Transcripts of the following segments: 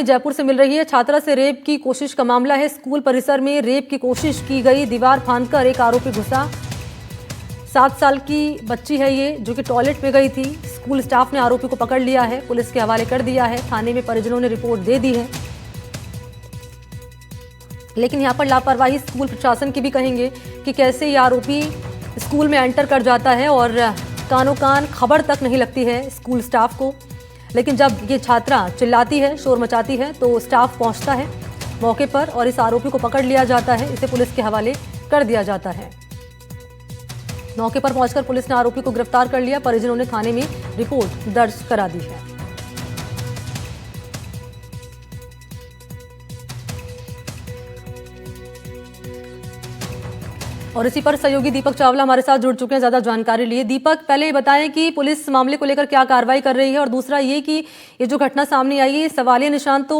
जयपुर से मिल रही है। छात्रा से रेप की कोशिश का मामला है। स्कूल परिसर में रेप की कोशिश की गई, दीवार फांदकर एक आरोपी घुसा। 7 साल की बच्ची है ये, जो कि टॉयलेट में गई थी। स्कूल स्टाफ ने आरोपी को पकड़ लिया है, पुलिस के हवाले कर दिया है। थाने में परिजनों ने रिपोर्ट दे दी है। लेकिन यहाँ पर लापरवाही स्कूल प्रशासन की भी कहेंगे कि कैसे ये आरोपी स्कूल में एंटर कर जाता है और कानों कान खबर तक नहीं लगती है स्कूल स्टाफ को। लेकिन जब ये छात्रा चिल्लाती है, शोर मचाती है, तो स्टाफ पहुंचता है मौके पर और इस आरोपी को पकड़ लिया जाता है। इसे पुलिस के हवाले कर दिया जाता है। मौके पर पहुंचकर पुलिस ने आरोपी को गिरफ्तार कर लिया। परिजनों ने थाने में रिपोर्ट दर्ज करा दी है। और इसी पर सहयोगी दीपक चावला हमारे साथ जुड़ चुके हैं ज्यादा जानकारी लिए। दीपक, पहले ये बताएं कि पुलिस मामले को लेकर क्या कार्रवाई कर रही है, और दूसरा ये कि ये जो घटना सामने आई है, सवालिया निशान तो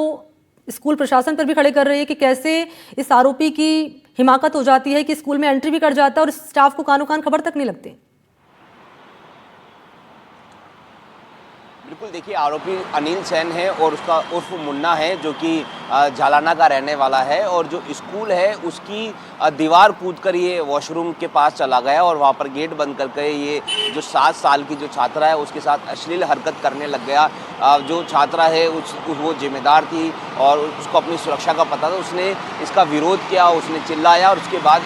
स्कूल प्रशासन पर भी खड़े कर रही है कि कैसे इस आरोपी की हिमाकत हो जाती है कि स्कूल में एंट्री भी कर जाता है और स्टाफ को कानों कान खबर तक नहीं लगती। बिल्कुल, देखिए, आरोपी अनिल सेन है और उसका उर्फ मुन्ना है, जो कि झालाना का रहने वाला है। और जो स्कूल है उसकी दीवार कूदकर ये वॉशरूम के पास चला गया और वहाँ पर गेट बंद करके ये जो 7 साल की जो छात्रा है उसके साथ अश्लील हरकत करने लग गया। जो छात्रा है वो जिम्मेदार थी और उसको अपनी सुरक्षा का पता था। उसने इसका विरोध किया, उसने चिल्लाया और उसके बाद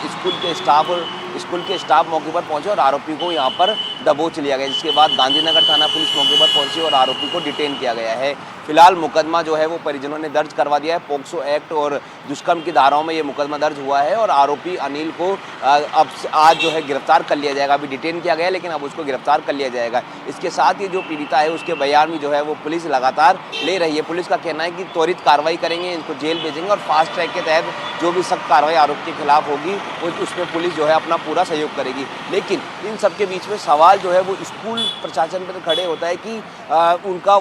स्कूल के स्टाफ मौके पर पहुंचे और आरोपी को यहां पर दबोच लिया गया, जिसके बाद गांधीनगर थाना पुलिस मौके पर पहुंची और आरोपी को डिटेन किया गया है। फिलहाल मुकदमा जो है वो परिजनों ने दर्ज करवा दिया है। पोक्सो एक्ट और दुष्कर्म की धाराओं में ये मुकदमा दर्ज हुआ है और आरोपी अनिल को अब आज जो है गिरफ्तार कर लिया जाएगा। अभी डिटेन किया गया है, लेकिन अब उसको गिरफ्तार कर लिया जाएगा। इसके साथ ही जो पीड़िता है उसके बयान भी जो है वो पुलिस लगातार ले रही है। पुलिस का कहना है कि त्वरित कार्रवाई करेंगे, इनको जेल भेजेंगे और फास्ट ट्रैक के तहत जो भी सख्त कार्रवाई आरोपी के खिलाफ होगी उसमें पुलिस जो है अपना पूरा सहयोग करेगी। लेकिन इन सबके बीच में सवाल जो है वो स्कूल प्रशासन पर खड़े होता है कि उनका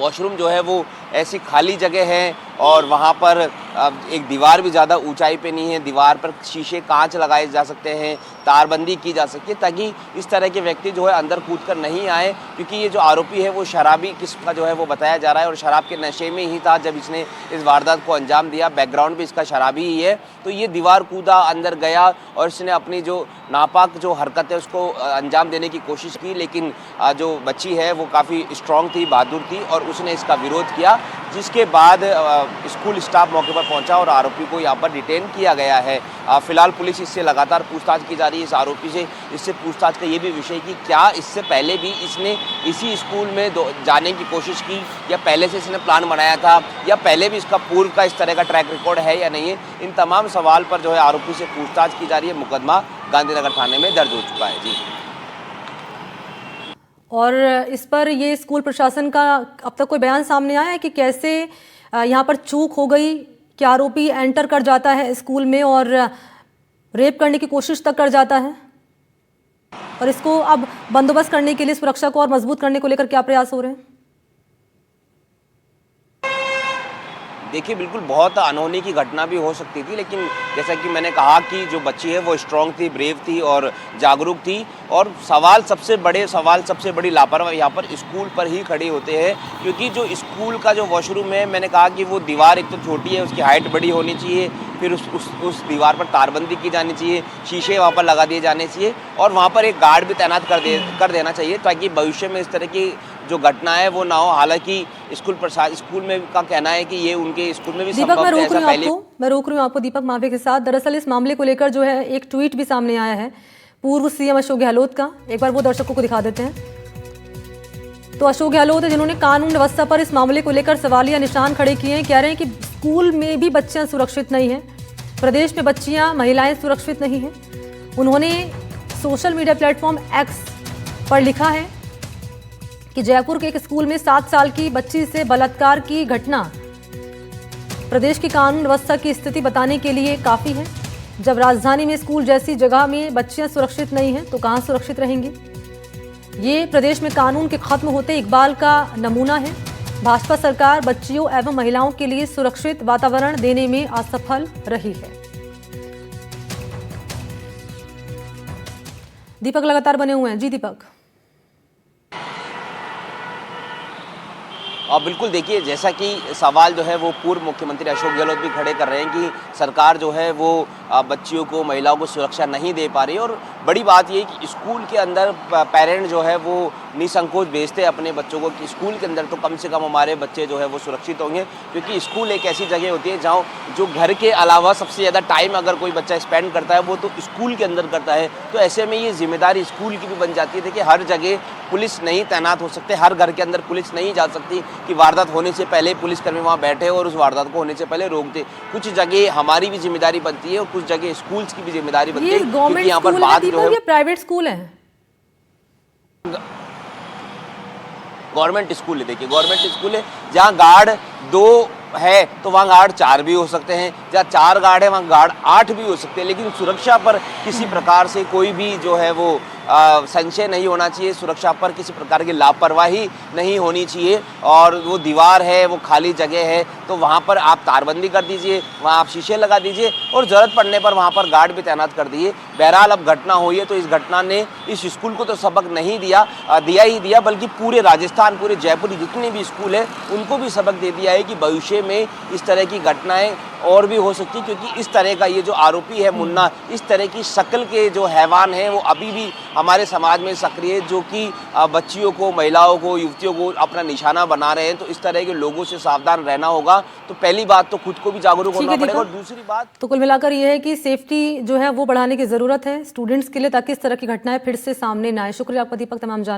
वॉशरूम जो है वो ऐसी खाली जगह है और वहाँ पर एक दीवार भी ज़्यादा ऊंचाई पे नहीं है। दीवार पर शीशे कांच लगाए जा सकते हैं, तारबंदी की जा सकती है, ताकि इस तरह के व्यक्ति जो है अंदर कूदकर नहीं आए। क्योंकि ये जो आरोपी है वो शराबी किस्म का जो है वो बताया जा रहा है और शराब के नशे में ही था जब इसने इस वारदात को अंजाम दिया। बैकग्राउंड भी इसका शराबी ही है। तो ये दीवार कूदा, अंदर गया और इसने अपनी जो नापाक जो हरकत है उसको अंजाम देने की कोशिश की। लेकिन जो बच्ची है वो काफ़ी स्ट्रॉन्ग थी, बहादुर थी और उसने इसका विरोध किया, जिसके बाद स्कूल स्टाफ मौके पर पहुंचा और आरोपी को यहाँ पर डिटेन किया गया है। फिलहाल पुलिस इससे लगातार पूछताछ की जा रही है। इस आरोपी से इससे पूछताछ का ये भी विषय कि क्या इससे पहले भी इसने इसी स्कूल में जाने की कोशिश की या पहले से इसने प्लान बनाया था या पहले भी इसका पूर्व का इस तरह का ट्रैक रिकॉर्ड है या नहीं है। इन तमाम सवाल पर जो है आरोपी से पूछताछ की जा रही है। मुकदमा गांधीनगर थाने में दर्ज हो चुका है। जी, और इस पर ये स्कूल प्रशासन का अब तक कोई बयान सामने आया है कि कैसे यहाँ पर चूक हो गई कि आरोपी एंटर कर जाता है स्कूल में और रेप करने की कोशिश तक कर जाता है, और इसको अब बंदोबस्त करने के लिए सुरक्षा को और मजबूत करने को लेकर क्या प्रयास हो रहे हैं? देखिए, बिल्कुल बहुत अनहोनी की घटना भी हो सकती थी, लेकिन जैसा कि मैंने कहा कि जो बच्ची है वो स्ट्रॉन्ग थी, ब्रेव थी और जागरूक थी। और सबसे बड़ी लापरवाही यहाँ पर स्कूल पर ही खड़ी होते हैं, क्योंकि जो स्कूल का जो वॉशरूम है, मैंने कहा कि वो दीवार एक तो छोटी है, उसकी हाइट बड़ी होनी चाहिए, फिर उस दीवार पर तारबंदी की जानी चाहिए, शीशे वहाँ पर लगा दिए जाने चाहिए और वहाँ पर एक गार्ड भी तैनात कर देना चाहिए, ताकि भविष्य में इस तरह की जो घटना है वो ना हो। हालांकि स्कूल में का कहना है कि ये उनके स्कूल में भी संभव है। मैं रोक रही हूँ आपको दीपक मावे के साथ। दरअसल इस मामले को लेकर जो है एक ट्वीट भी सामने आया है पूर्व सीएम अशोक गहलोत का। एक बार वो दर्शकों को दिखा देते हैं। तो अशोक गहलोत है जिन्होंने कानून व्यवस्था पर इस मामले को लेकर सवालिया निशान खड़े किए हैं। कह रहे हैं कि स्कूल में भी बच्चियां सुरक्षित नहीं है, प्रदेश में बच्चियां, महिलाएं सुरक्षित नहीं है। उन्होंने सोशल मीडिया प्लेटफॉर्म एक्स पर लिखा है कि जयपुर के एक स्कूल में 7 साल की बच्ची से बलात्कार की घटना प्रदेश की कानून व्यवस्था की स्थिति बताने के लिए काफी है। जब राजधानी में स्कूल जैसी जगह में बच्चियां सुरक्षित नहीं हैं तो कहां सुरक्षित रहेंगी। ये प्रदेश में कानून के खत्म होते इकबाल का नमूना है। भाजपा सरकार बच्चियों एवं महिलाओं के लिए सुरक्षित वातावरण देने में असफल रही है। दीपक लगातार बने हुए हैं। जी दीपक। और बिल्कुल देखिए, जैसा कि सवाल जो है वो पूर्व मुख्यमंत्री अशोक गहलोत भी खड़े कर रहे हैं कि सरकार जो है वो बच्चियों को, महिलाओं को सुरक्षा नहीं दे पा रही है। और बड़ी बात ये है कि स्कूल के अंदर पेरेंट जो है वो निसंकोच भेजते हैं अपने बच्चों को कि स्कूल के अंदर तो कम से कम हमारे बच्चे जो है वो सुरक्षित होंगे, क्योंकि स्कूल एक ऐसी जगह होती है जहाँ जो घर के अलावा सबसे ज़्यादा टाइम अगर कोई बच्चा स्पेंड करता है वो तो स्कूल के अंदर करता है। तो ऐसे में ये जिम्मेदारी स्कूल की भी बन जाती है। देखिए, हर जगह पुलिस नहीं तैनात हो सकते, हर घर के अंदर पुलिस नहीं जा सकती कि वारदात होने से पहले पुलिसकर्मी वहाँ बैठे और उस वारदात को होने से पहले रोक दे। कुछ जगह हमारी भी जिम्मेदारी बनती है और कुछ जगह स्कूल्स की भी जिम्मेदारी बनती है, क्योंकि यहाँ पर बात जो है प्राइवेट स्कूल है। गवर्नमेंट स्कूल है। देखिए, गवर्नमेंट स्कूल है जहाँ गार्ड 2 है तो वहाँ गार्ड 4 भी हो सकते हैं, जहाँ 4 गार्ड है वहाँ गार्ड 8 भी हो सकते हैं, लेकिन सुरक्षा पर किसी प्रकार से कोई भी जो है वो संशय नहीं होना चाहिए, सुरक्षा पर किसी प्रकार की लापरवाही नहीं होनी चाहिए। और वो दीवार है, वो खाली जगह है, तो वहाँ पर आप तारबंदी कर दीजिए, वहाँ आप शीशे लगा दीजिए और ज़रूरत पड़ने पर वहाँ पर गार्ड भी तैनात कर दीजिए। बहरहाल अब घटना हुई है तो इस घटना ने इस स्कूल को तो सबक नहीं दिया ही दिया, बल्कि पूरे राजस्थान, पूरे जयपुर जितने भी स्कूल हैं उनको भी सबक दे दिया है कि भविष्य में इस तरह की घटनाएं और भी हो सकती, क्योंकि इस तरह का ये जो आरोपी है मुन्ना, इस तरह की शक्ल के जो हैवान हैं वो अभी भी हमारे समाज में सक्रिय है, जो कि बच्चियों को, महिलाओं को, युवतियों को अपना निशाना बना रहे हैं। तो इस तरह के लोगों से सावधान रहना होगा। तो पहली बात तो खुद को भी जागरूक होना पड़ेगा, और दूसरी बात तो कुल मिलाकर ये है कि सेफ्टी जो है वो बढ़ाने की जरूरत है स्टूडेंट्स के लिए, ताकि इस तरह की घटनाएं फिर से सामने ना आए। शुक्रिया आपका दीपक, तमाम जानकारी।